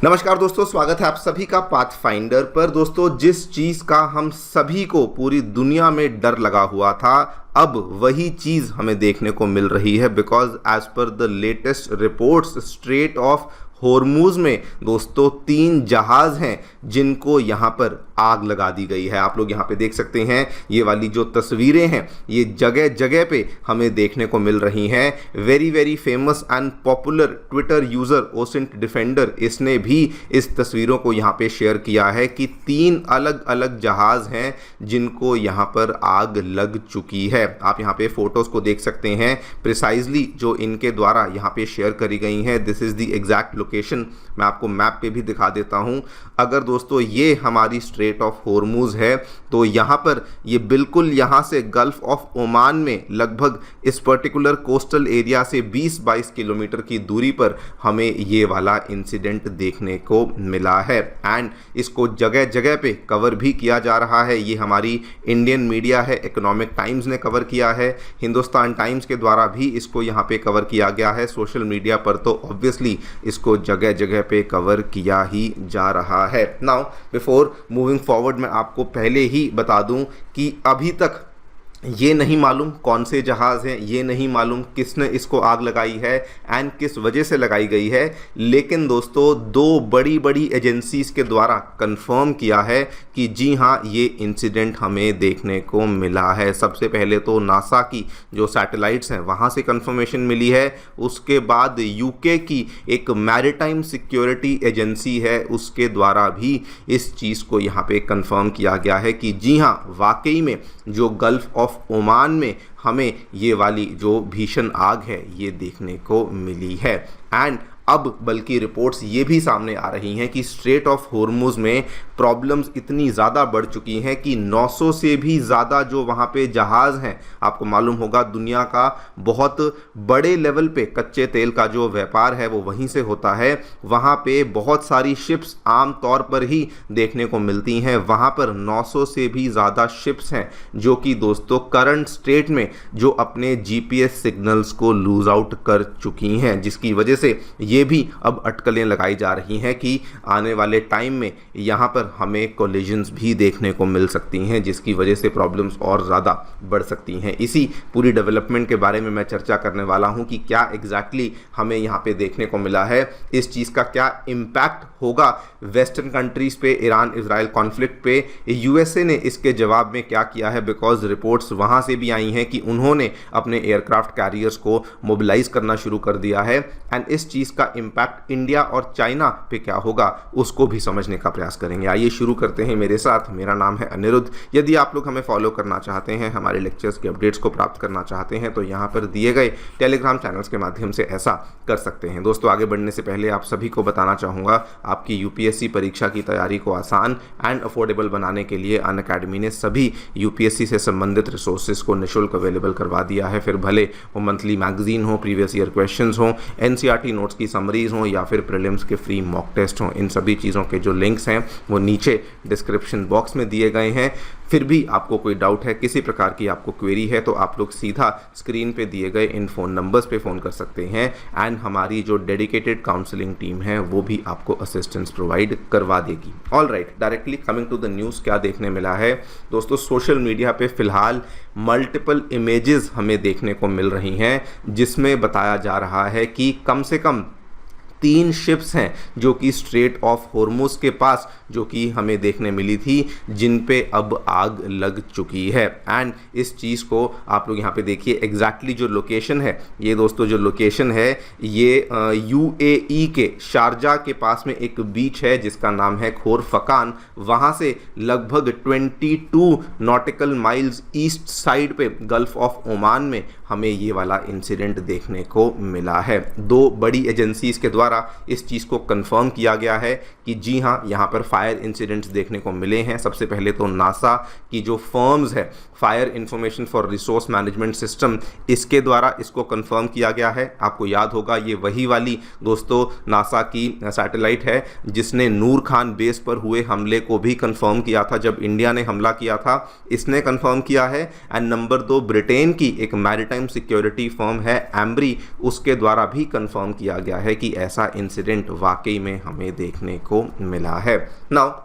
नमस्कार दोस्तों, स्वागत है आप सभी का पाथफाइंडर पर। दोस्तों, जिस चीज़ का हम सभी को पूरी दुनिया में डर लगा हुआ था, अब वही चीज़ हमें देखने को मिल रही है। Because as per the latest reports, strait of Hormuz में दोस्तों 3 जहाज़ हैं जिनको यहाँ पर आग लगा दी गई है। आप लोग यहाँ पे देख सकते हैं, ये वाली जो तस्वीरें हैं ये जगह जगह पे हमें देखने को मिल रही हैं। Very famous and popular Twitter user OSINT defender, इसने भी इस तस्वीरों को यहाँ पे शेयर किया है कि 3 अलग अलग जहाज़ हैं जिनको यहाँ पर आग लग चुकी है। आप यहाँ पे फोटोज़ को देख सकते हैं प्रिसाइजली जो इनके द्वारा यहाँ पे शेयर करी गई हैं। This is the exact location. मैं आपको मैप पे भी दिखा देता हूँ। अगर दोस्तों ये हमारी स्ट्रेट ऑफ होर्मुज है तो यहाँ पर ये बिल्कुल यहाँ से गल्फ ऑफ ओमान में लगभग इस पर्टिकुलर कोस्टल एरिया से 20-22 किलोमीटर की दूरी पर हमें ये वाला इंसिडेंट देखने को मिला है। एंड इसको जगह जगह पे कवर भी किया जा रहा है। ये हमारी इंडियन मीडिया है, इकोनॉमिक टाइम्स ने कवर किया है, हिंदुस्तान टाइम्स के द्वारा भी इसको यहाँ पे कवर किया गया है। सोशल मीडिया पर तो ऑब्वियसली इसको जगह जगह पे कवर किया ही जा रहा है। नाउ बिफोर मूविंग फॉरवर्ड मैं आपको पहले ही बता दूं कि अभी तक ये नहीं मालूम कौन से जहाज़ हैं, ये नहीं मालूम किसने इसको आग लगाई है एंड किस वजह से लगाई गई है। लेकिन दोस्तों 2 बड़ी एजेंसीज के द्वारा कंफर्म किया है कि जी हाँ, ये इंसिडेंट हमें देखने को मिला है। सबसे पहले तो नासा की जो सैटेलाइट्स हैं वहाँ से कंफर्मेशन मिली है। उसके बाद यूके की एक मैरीटाइम सिक्योरिटी एजेंसी है, उसके द्वारा भी इस चीज़ को यहाँ पे कंफर्म किया गया है कि जी हाँ, वाकई में जो गल्फ ऑफ ओमान में हमें ये वाली जो भीषण आग है ये देखने को मिली है। एंड अब बल्कि रिपोर्ट्स ये भी सामने आ रही हैं कि स्ट्रेट ऑफ होर्मुज में प्रॉब्लम्स इतनी ज़्यादा बढ़ चुकी हैं कि 900 से भी ज़्यादा जो वहाँ पे जहाज़ हैं, आपको मालूम होगा दुनिया का बहुत बड़े लेवल पे कच्चे तेल का जो व्यापार है वो वहीं से होता है। वहाँ पे बहुत सारी शिप्स आम तौर पर ही देखने को मिलती हैं। वहाँ पर 900 से भी ज़्यादा शिप्स हैं जो कि दोस्तों करंट स्टेट में जो अपने GPS सिग्नल्स को लूज आउट कर चुकी हैं, जिसकी वजह से ये भी अब अटकलें लगाई जा रही हैं कि आने वाले टाइम में यहाँ पर हमें कोलिजन्स भी देखने को मिल सकती हैं, जिसकी वजह से प्रॉब्लम्स और ज़्यादा बढ़ सकती हैं। इसी पूरी डेवलपमेंट के बारे में मैं चर्चा करने वाला हूँ कि क्या एग्जैक्टली हमें यहाँ पे देखने को मिला है, इस चीज़ का क्या इम्पैक्ट होगा वेस्टर्न कंट्रीज़ पे, ईरान इजराइल कॉन्फ्लिक्ट पे। यूएसए ने इसके जवाब में क्या किया है, बिकॉज रिपोर्ट्स वहाँ से भी आई हैं कि उन्होंने अपने एयरक्राफ्ट कैरियर्स को मोबिलाइज करना शुरू कर दिया है। एंड इस चीज़ का इम्पैक्ट इंडिया और चाइना पे क्या होगा उसको भी समझने का प्रयास करेंगे। आइए शुरू करते हैं मेरे साथ। मेरा नाम है अनिरुद्ध। यदि आप लोग हमें फॉलो करना चाहते हैं, हमारे लेक्चर्स के अपडेट्स को प्राप्त करना चाहते हैं, तो यहाँ पर दिए गए टेलीग्राम चैनल्स के माध्यम से ऐसा कर सकते हैं। दोस्तों, आगे बढ़ने से पहले आप सभी को बताना चाहूँगा, आपकी यूपीएससी परीक्षा की तैयारी को आसान एंड अफोर्डेबल बनाने के लिए अनअकैडमी ने सभी यूपीएससी से संबंधित रिसोर्सेज को निःशुल्क अवेलेबल करवा दिया है। फिर भले वो मंथली मैगजीन हो, प्रीवियस ईयर क्वेश्चंस हो, एनसीईआरटी नोट्स की समरीज हों या फिर प्रीलिम्स के फ्री मॉक टेस्ट हों, इन सभी चीज़ों के जो लिंक्स हैं वो नीचे डिस्क्रिप्शन बॉक्स में दिए गए हैं। फिर भी आपको कोई डाउट है, किसी प्रकार की आपको क्वेरी है, तो आप लोग सीधा स्क्रीन पे दिए गए इन फ़ोन नंबर्स पे फ़ोन कर सकते हैं। एंड हमारी जो डेडिकेटेड काउंसलिंग टीम है वो भी आपको असिस्टेंस प्रोवाइड करवा देगी। All right, directly coming to the news, क्या देखने मिला है दोस्तों। सोशल मीडिया पे फ़िलहाल मल्टीपल इमेजेस हमें देखने को मिल रही हैं जिसमें बताया जा रहा है कि कम से कम 3 शिप्स हैं जो कि स्ट्रेट ऑफ होर्मुज के पास जो कि हमें देखने मिली थी, जिन पे अब आग लग चुकी है। एंड इस चीज़ को आप लोग यहाँ पे देखिए, एग्जैक्टली जो लोकेशन है, ये दोस्तों जो लोकेशन है ये यूएई के शारजा के पास में एक बीच है जिसका नाम है खोरफकान। वहाँ से लगभग 22 नॉटिकल माइल्स ईस्ट साइड पे गल्फ ऑफ ओमान में हमें ये वाला इंसिडेंट देखने को मिला है। 2 बड़ी एजेंसीज के द्वारा इस चीज़ को कंफर्म किया गया है कि जी हाँ, यहाँ पर फायर इंसिडेंट्स देखने को मिले हैं। सबसे पहले तो नासा की जो फर्म्स है, fire information for resource management system, इसके द्वारा इसको कंफर्म किया गया है। आपको याद होगा ये वही वाली दोस्तों नासा की सैटेलाइट है जिसने नूर खान बेस पर हुए हमले को भी कंफर्म किया था जब इंडिया ने हमला किया था, इसने कंफर्म किया है। एंड नंबर 2 ब्रिटेन की एक मैरीटाइम सिक्योरिटी फर्म है एम्ब्री, उसके द्वारा भी कंफर्म किया गया है कि ऐसा ऐसा इंसिडेंट वाकई में हमें देखने को मिला है। Now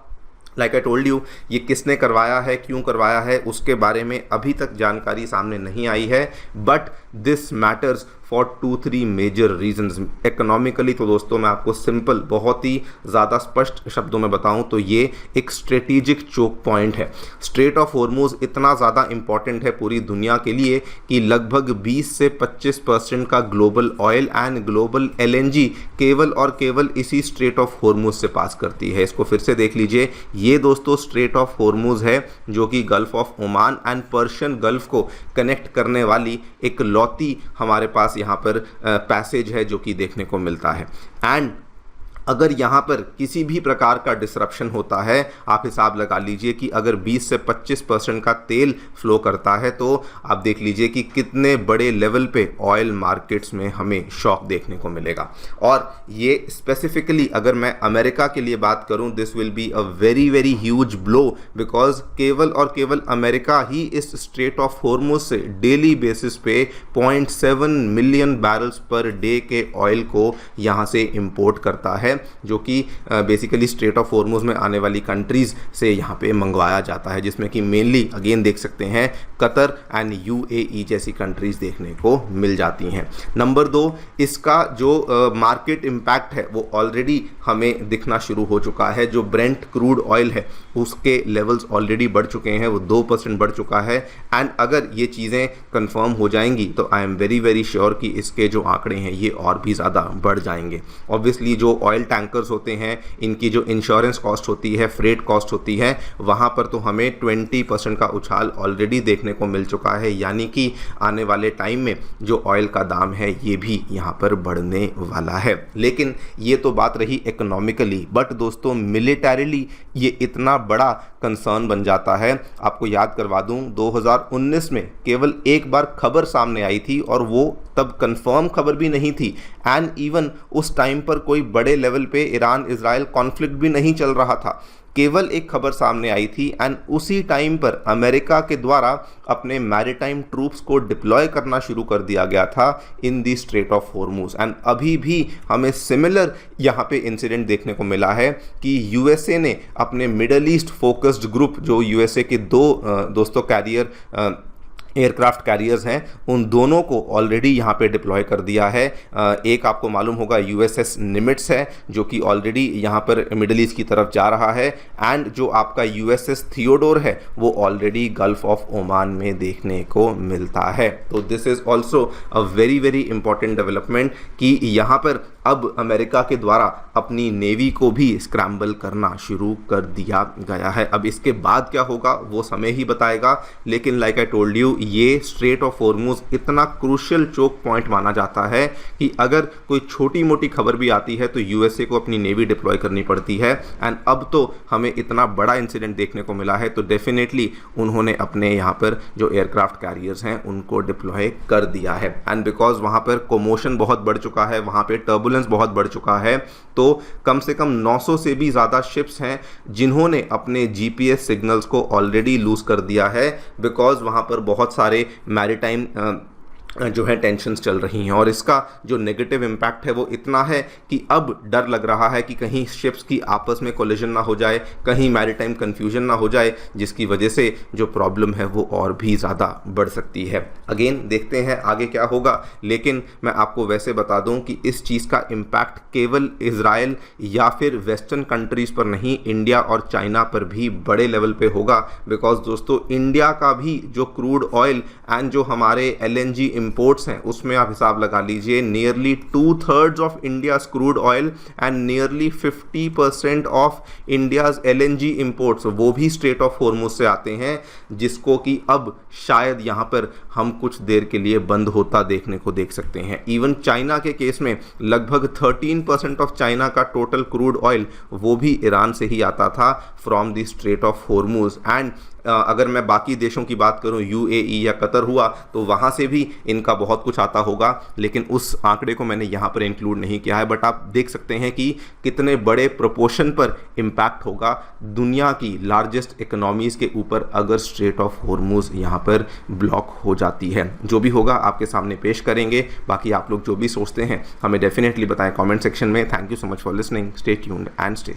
like I told you, ये किसने करवाया है, क्यों करवाया है, उसके बारे में अभी तक जानकारी सामने नहीं आई है, but this matters for 2-3 major reasons. Economically तो दोस्तों मैं आपको सिंपल, बहुत ही ज़्यादा स्पष्ट शब्दों में बताऊं तो ये एक स्ट्रेटेजिक चोक पॉइंट है। स्ट्रेट ऑफ हॉर्मुज इतना ज़्यादा इंपॉर्टेंट है पूरी दुनिया के लिए कि लगभग 20 से 25% का global oil and global LNG केवल और केवल इसी स्ट्रेट ऑफ हॉर्मुज से पास करती है। इसको फिर से देख लीजिए, ये दोस्तों स्ट्रेट ऑफ हॉर्मुज है जो कि gulf of Oman and Persian gulf को कनेक्ट करने वाली एक लौती हमारे पास यहाँ पर पैसेज है जो कि देखने को मिलता है। एंड अगर यहाँ पर किसी भी प्रकार का डिसरप्शन होता है, आप हिसाब लगा लीजिए कि अगर 20 से 25% का तेल फ्लो करता है तो आप देख लीजिए कि कितने बड़े लेवल पे ऑयल मार्केट्स में हमें शॉक देखने को मिलेगा। और ये स्पेसिफिकली अगर मैं अमेरिका के लिए बात करूँ, this will be a very very huge blow, because केवल और केवल अमेरिका ही इस स्ट्रेट ऑफ हॉर्मुज से डेली बेसिस पे 0.7 मिलियन बैरल्स पर डे के ऑयल को यहाँ से इंपोर्ट करता है, जो कि बेसिकली स्ट्रेट ऑफ हॉर्मुज में आने वाली कंट्रीज से यहाँ पे मंगवाया जाता है, जिसमें कि मेनली अगेन देख सकते हैं कतर एंड UAE जैसी कंट्रीज देखने को मिल जाती हैं। नंबर 2, इसका जो मार्केट इम्पैक्ट है वो ऑलरेडी हमें दिखना शुरू हो चुका है। जो ब्रेंट क्रूड ऑयल है उसके लेवल्स ऑलरेडी बढ़ चुके हैं, वो 2% बढ़ चुका है। एंड अगर ये चीज़ें कंफर्म हो जाएंगी तो I am very very sure कि इसके जो आंकड़े हैं ये और भी ज़्यादा बढ़ जाएंगे। ऑब्वियसली जो ऑयल टैंकर्स होते हैं, इनकी जो इंश्योरेंस कॉस्ट होती है, फ्रेट कॉस्ट होती है, वहाँ पर तो हमें 20% का उछाल ऑलरेडी देखने को मिल चुका है, यानी कि आने वाले टाइम में जो ऑयल का दाम है ये भी यहाँ पर बढ़ने वाला है। लेकिन ये तो बात रही इकोनॉमिकली, बट दोस्तों मिलिटरीली ये इतना बड़ा कंसर्न बन जाता है। आपको याद करवा दूं, 2019 में केवल एक बार खबर सामने आई थी और वो तब कंफर्म खबर भी नहीं थी, एंड इवन उस टाइम पर कोई बड़े लेवल पे ईरान इजराइल कॉन्फ्लिक्ट भी नहीं चल रहा था। केवल एक खबर सामने आई थी एंड उसी टाइम पर अमेरिका के द्वारा अपने मैरीटाइम ट्रूप्स को डिप्लॉय करना शुरू कर दिया गया था इन दी स्ट्रेट ऑफ हॉर्मुज। एंड अभी भी हमें सिमिलर यहाँ पे इंसिडेंट देखने को मिला है कि USA ने अपने मिडल ईस्ट फोकस्ड ग्रुप, जो USA के दोस्तों कैरियर एयरक्राफ्ट कैरियर्स हैं, उन दोनों को ऑलरेडी यहाँ पे डिप्लॉय कर दिया है। एक आपको मालूम होगा USS निमिट्स है जो कि ऑलरेडी यहाँ पर मिडल ईस्ट की तरफ जा रहा है, एंड जो आपका USS थियोडोर है वो ऑलरेडी गल्फ ऑफ ओमान में देखने को मिलता है। तो this is also a very very important development कि यहाँ पर अब अमेरिका के द्वारा अपनी नेवी को भी स्क्रैम्बल करना शुरू कर दिया गया है। अब इसके बाद क्या होगा वो समय ही बताएगा, लेकिन लाइक आई टोल्ड यू, ये स्ट्रेट ऑफ हॉर्मुज इतना क्रूशियल चोक पॉइंट माना जाता है कि अगर कोई छोटी मोटी खबर भी आती है तो USA को अपनी नेवी डिप्लॉय करनी पड़ती है। एंड अब तो हमें इतना बड़ा इंसिडेंट देखने को मिला है तो डेफिनेटली उन्होंने अपने यहाँ पर जो एयरक्राफ्ट कैरियर्स हैं उनको डिप्लॉय कर दिया है। एंड बिकॉज वहाँ पर कोमोशन बहुत बढ़ चुका है, वहाँ पर टर्बुलेंस बहुत बढ़ चुका है, तो कम से कम 900 से भी ज़्यादा शिप्स हैं जिन्होंने अपने GPS सिग्नल्स को ऑलरेडी लूज कर दिया है, बिकॉज वहाँ पर बहुत सारे मैरीटाइम जो है टेंशन्स चल रही हैं। और इसका जो नेगेटिव इम्पैक्ट है वो इतना है कि अब डर लग रहा है कि कहीं शिप्स की आपस में कोलिजन ना हो जाए, कहीं मैरीटाइम कन्फ्यूजन ना हो जाए, जिसकी वजह से जो प्रॉब्लम है वो और भी ज़्यादा बढ़ सकती है। अगेन देखते हैं आगे क्या होगा, लेकिन मैं आपको वैसे बता दूं कि इस चीज़ का इम्पैक्ट केवल इजराइल या फिर वेस्टर्न कंट्रीज़ पर नहीं, इंडिया और चाइना पर भी बड़े लेवल पे होगा। बिकॉज दोस्तों इंडिया का भी जो क्रूड ऑयल एंड जो हमारे LNG इंपोर्ट्स हैं उसमें आप हिसाब लगा लीजिए, nearly 2/3 of India's crude oil and nearly 50% of India's LNG imports वो भी स्ट्रेट ऑफ हॉर्मुज से आते हैं, जिसको कि अब शायद यहाँ पर हम कुछ देर के लिए बंद होता देखने को देख सकते हैं। इवन चाइना के केस में लगभग 13% ऑफ चाइना का टोटल क्रूड ऑयल वो भी ईरान से ही आता था from the straight of Hormuz. And अगर मैं बाकी देशों की बात करूं, यूएई या कतर हुआ, तो वहाँ से भी इनका बहुत कुछ आता होगा, लेकिन उस आंकड़े को मैंने यहाँ पर इंक्लूड नहीं किया है। बट आप देख सकते हैं कि कितने बड़े प्रोपोर्शन पर इम्पैक्ट होगा दुनिया की लार्जेस्ट इकोनॉमीज़ के ऊपर अगर स्ट्रेट ऑफ हॉर्मुज़ यहाँ पर ब्लॉक हो जाती है। जो भी होगा आपके सामने पेश करेंगे। बाकी आप लोग जो भी सोचते हैं हमें डेफिनेटली बताएं कमेंट सेक्शन में। Thank you so much for listening. Stay tuned and stay